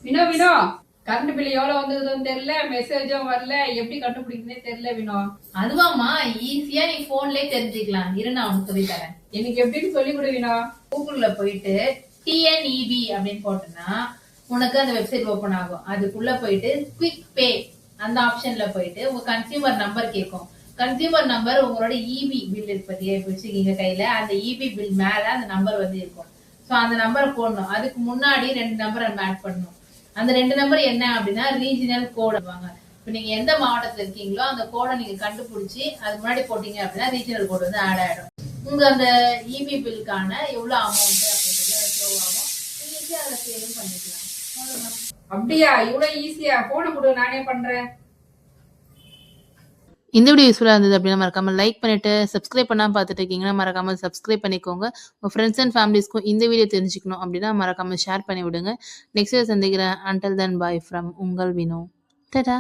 Vino Vino current bill எவ்வளவு வந்ததுன்னு தெரியல, மெசேஜும் வரல, எப்படி கண்டுபிடிக்குன்னே தெரியல வினோ. அதுவாமா ஈஸியா நீ போன்லயே தெரிஞ்சுக்கலாம். இரு நான் உனக்கு சொல்லி தரேன். எனக்கு எப்படின்னு சொல்லி கொடு வினோ. கூகுள்ல போயிட்டு டிஎன்இபி அப்படின்னு போட்டோம்னா உனக்கு அந்த வெப்சைட் ஓபன் ஆகும். அதுக்குள்ள போயிட்டு குவிக் பே அந்த ஆப்ஷன்ல போயிட்டு உங்க கன்சியூமர் நம்பர் கேட்கும். கன்சியூமர் நம்பர் உங்களோட இபி பில் பத்தியே வச்சுக்கீங்க கையில. அந்த இபி பில் மேல அந்த நம்பர் வந்து இருக்கும். சோ அந்த நம்பரை போடணும். அதுக்கு முன்னாடி 2 நம்பர் நம்ம ஆட் பண்ணணும். அந்த 2 நம்பர் என்ன அப்படின்னா ரீஜனல் கோட் வாங்க. இப்ப நீங்க எந்த மாவட்டத்துல இருக்கீங்களோ அந்த கோடை நீங்க கண்டுபிடிச்சி அது முன்னாடி போட்டீங்க அப்படின்னா ரீஜனல் கோட் வந்து ஆட் ஆயிடும். உங்க அந்த இபி பில்லுக்கான எவ்வளவு அமௌண்ட் அப்படின்றது ஷோ ஆகும். நீங்க அதை சேவும் பண்ணிக்கலாம். அப்படியா? இவ்வளவு ஈஸியா? போன கொடு, நானே பண்றேன். இந்த வீடியோ யூஸ்ஃபுல்லாக இருந்தது அப்படின்னா மறக்காமல் லைக் பண்ணிவிட்டு சப்ஸ்கிரைப் பண்ணாமல் பார்த்துட்டு இருக்கீங்கன்னா மறக்காமல் சப்ஸ்கிரைப் பண்ணிக்கோங்க. உங்கள் ஃப்ரெண்ட்ஸ் அண்ட் ஃபேமிலிஸ்க்கும் இந்த வீடியோ தெரிஞ்சுக்கணும் அப்படின்னா மறக்காமல் ஷேர் பண்ணி விடுங்க. நெக்ஸ்ட் சந்திக்கிறேன். அன்டில் தென் பாய் ஃப்ரம் உங்கள் வினோ. டடா.